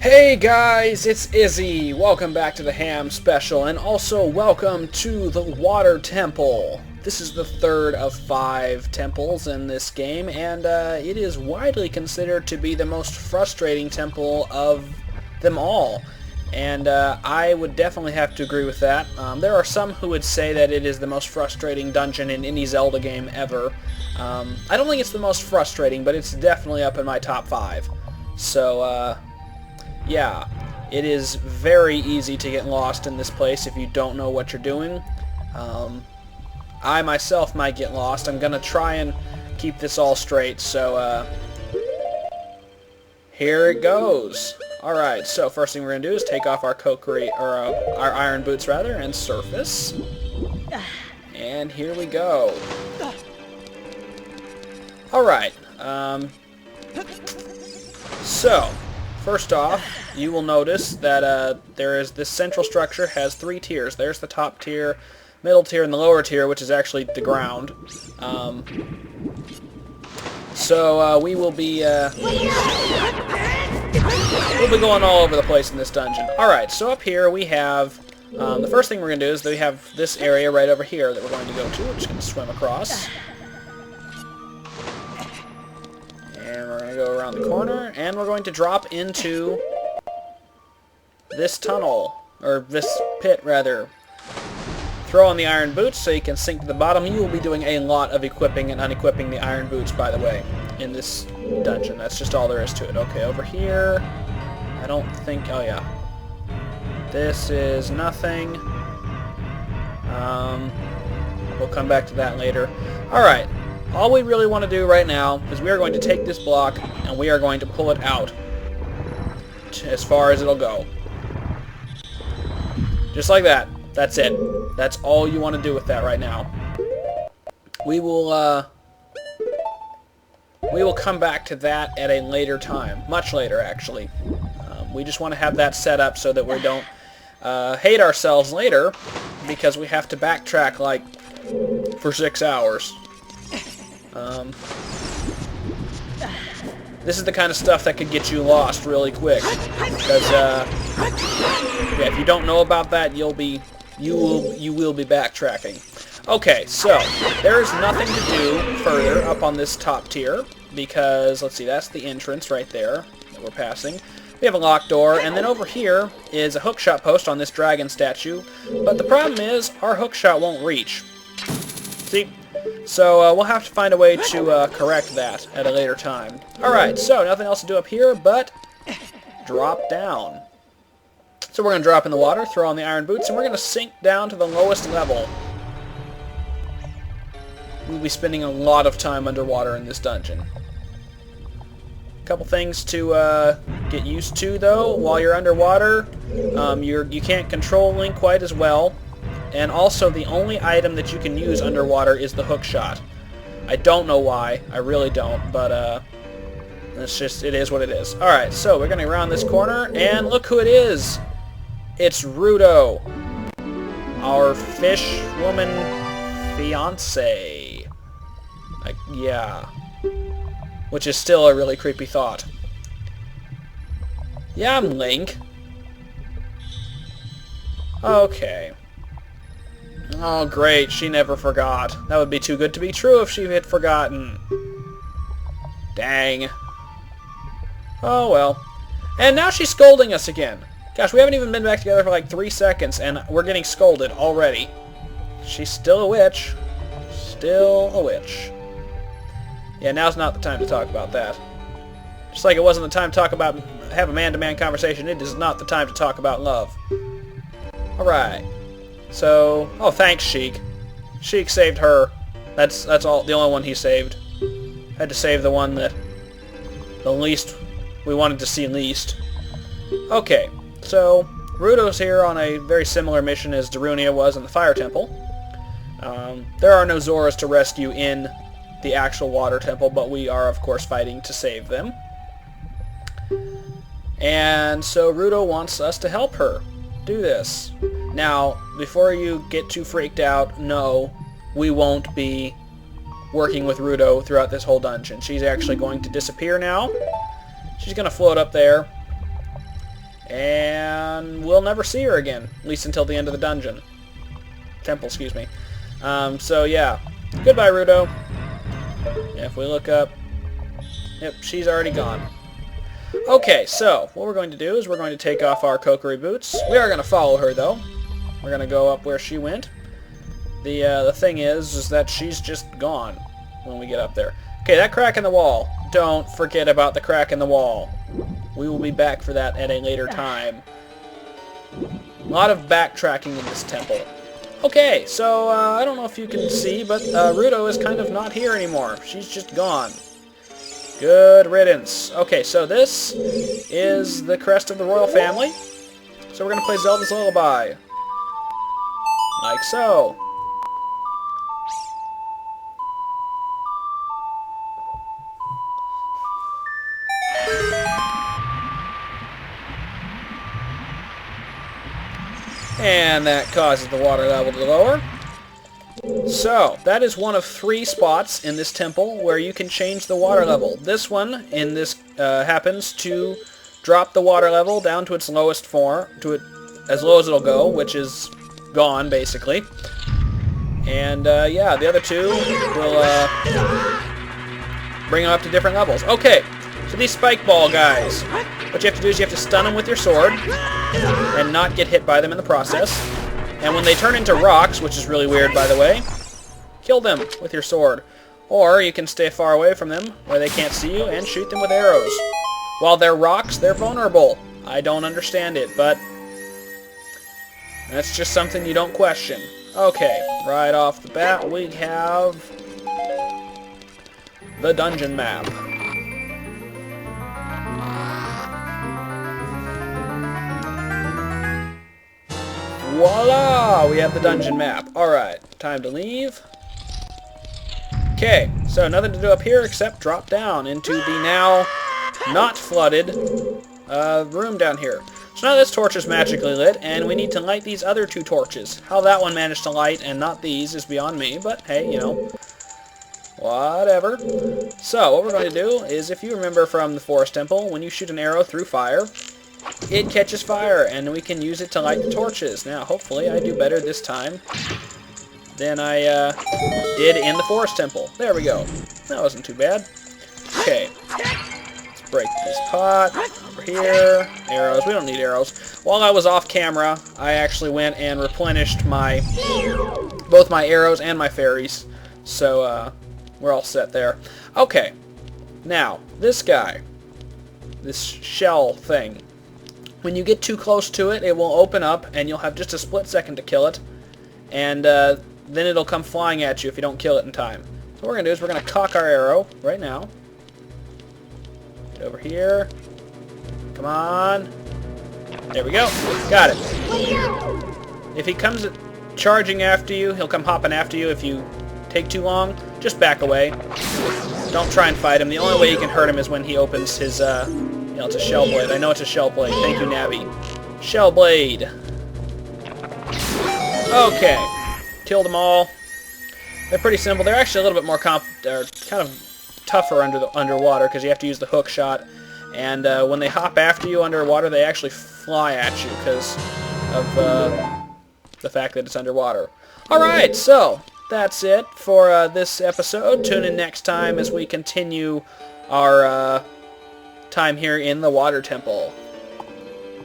Hey guys, it's Izzy. Welcome back to the Ham Special, and also welcome to the Water Temple. This is the third of 5 temples in this game, and it is widely considered to be the most frustrating temple of them all. And I would definitely have to agree with that. There are some who would say that it is the most frustrating dungeon in any Zelda game ever. I don't think it's the most frustrating, but it's definitely up in my top 5. So, yeah, it is very easy to get lost in this place if you don't know what you're doing. I myself might get lost. I'm going to try and keep this all straight, so here it goes. Alright, so first thing we're going to do is take off our our iron boots, rather, and surface. And here we go. Alright, so first off, you will notice that this central structure has 3 tiers. There's the top tier, middle tier, and the lower tier, which is actually the ground. So we will be we'll be going all over the place in this dungeon. Alright, so up here we have the first thing we're going to do is we have this area right over here that we're going to go to. We're just going to swim across. And we're going to go around the corner, and we're going to drop into this tunnel, or this pit, rather. Throw on the iron boots so you can sink to the bottom. You will be doing a lot of equipping and unequipping the iron boots, by the way, in this dungeon. That's just all there is to it. Okay, over here, I don't think... oh, yeah. This is nothing. We'll come back to that later. Alright. All we really want to do right now is we are going to take this block and we are going to pull it out as far as it'll go. Just like that. That's it. That's all you want to do with that right now. We will come back to that at a later time. Much later, actually. We just want to have that set up so that we don't hate ourselves later because we have to backtrack like for 6 hours. This is the kind of stuff that could get you lost really quick, because yeah, if you don't know about that, you will be backtracking. Okay, so there's nothing to do further up on this top tier because let's see, that's the entrance right there that we're passing. We have a locked door, and then over here is a hookshot post on this dragon statue, but the problem is our hookshot won't reach. See? So we'll have to find a way to correct that at a later time. Alright, so nothing else to do up here but drop down. So we're going to drop in the water, throw on the iron boots, and we're going to sink down to the lowest level. We'll be spending a lot of time underwater in this dungeon. A couple things to get used to, though, while you're underwater. You can't control Link quite as well. And also, the only item that you can use underwater is the hook shot. I don't know why. I really don't. But, it's just, it is what it is. Alright, so we're going to go around this corner, and look who it is! It's Rudo. Our fish woman fiancé. Yeah. Which is still a really creepy thought. Yeah, I'm Link. Okay. Oh, great. She never forgot. That would be too good to be true if she had forgotten. Dang. Oh, well. And now she's scolding us again. Gosh, we haven't even been back together for like 3 seconds, and we're getting scolded already. She's still a witch. Still a witch. Yeah, now's not the time to talk about that. Just like it wasn't the time to talk about, have a man-to-man conversation, it is not the time to talk about love. Alright. So, oh, thanks, Sheik. Sheik saved her. That's all. The only one he saved. Had to save the one that the least we wanted to see least. Okay, so Rudo's here on a very similar mission as Darunia was in the Fire Temple. There are no Zoras to rescue in the actual Water Temple, but we are, of course, fighting to save them. And so Rudo wants us to help her do this. Now, before you get too freaked out, no, we won't be working with Rudo throughout this whole dungeon. She's actually going to disappear now. She's going to float up there. And we'll never see her again, at least until the end of the dungeon. Temple, excuse me. So yeah, goodbye, Rudo. If we look up, yep, she's already gone. Okay, so what we're going to do is we're going to take off our Kokiri boots. We are going to follow her, though. We're going to go up where she went. The thing is that she's just gone when we get up there. Okay, that crack in the wall. Don't forget about the crack in the wall. We will be back for that at a later time. A lot of backtracking in this temple. Okay, so I don't know if you can see, but Rudo is kind of not here anymore. She's just gone. Good riddance. Okay, so this is the crest of the royal family. So we're going to play Zelda's Lullaby. Like so. And that causes the water level to lower. So, that is one of 3 spots in this temple where you can change the water level. This one, in this, happens to drop the water level down to its lowest form, as low as it'll go, which is gone, basically. And, yeah, the other 2 will, bring them up to different levels. Okay, so these spike ball guys, what you have to do is you have to stun them with your sword, and not get hit by them in the process. And when they turn into rocks, which is really weird, by the way, kill them with your sword. Or you can stay far away from them, where they can't see you, and shoot them with arrows. While they're rocks, they're vulnerable. I don't understand it, but that's just something you don't question. Okay, right off the bat, we have the dungeon map. Voila! We have the dungeon map. Alright, time to leave. Okay, so nothing to do up here except drop down into the now not flooded room down here. So now this torch is magically lit, and we need to light these other 2 torches. How that one managed to light and not these is beyond me, but hey, you know, whatever. So, what we're going to do is, if you remember from the Forest Temple, when you shoot an arrow through fire, it catches fire, and we can use it to light the torches. Now, hopefully, I do better this time than I did in the Forest Temple. There we go. That wasn't too bad. Okay. Let's break this pot. Over here. Arrows. We don't need arrows. While I was off camera, I actually went and replenished both my arrows and my fairies. So, we're all set there. Okay. Now, this guy. This shell thing. When you get too close to it, it will open up, and you'll have just a split second to kill it. And then it'll come flying at you if you don't kill it in time. So what we're going to do is we're going to cock our arrow right now. Get over here. Come on. There we go. Got it. If he comes charging after you, he'll come hopping after you. If you take too long, just back away. Don't try and fight him. The only way you can hurt him is when he opens his, you know, it's a shell blade. I know it's a shell blade. Thank you, Navi. Shell blade. Okay. Killed them all. They're pretty simple. They're actually a little bit more kind of tougher underwater because you have to use the hook shot. And when they hop after you underwater, they actually fly at you because of the fact that it's underwater. Alright, so that's it for this episode. Tune in next time as we continue our time here in the Water Temple.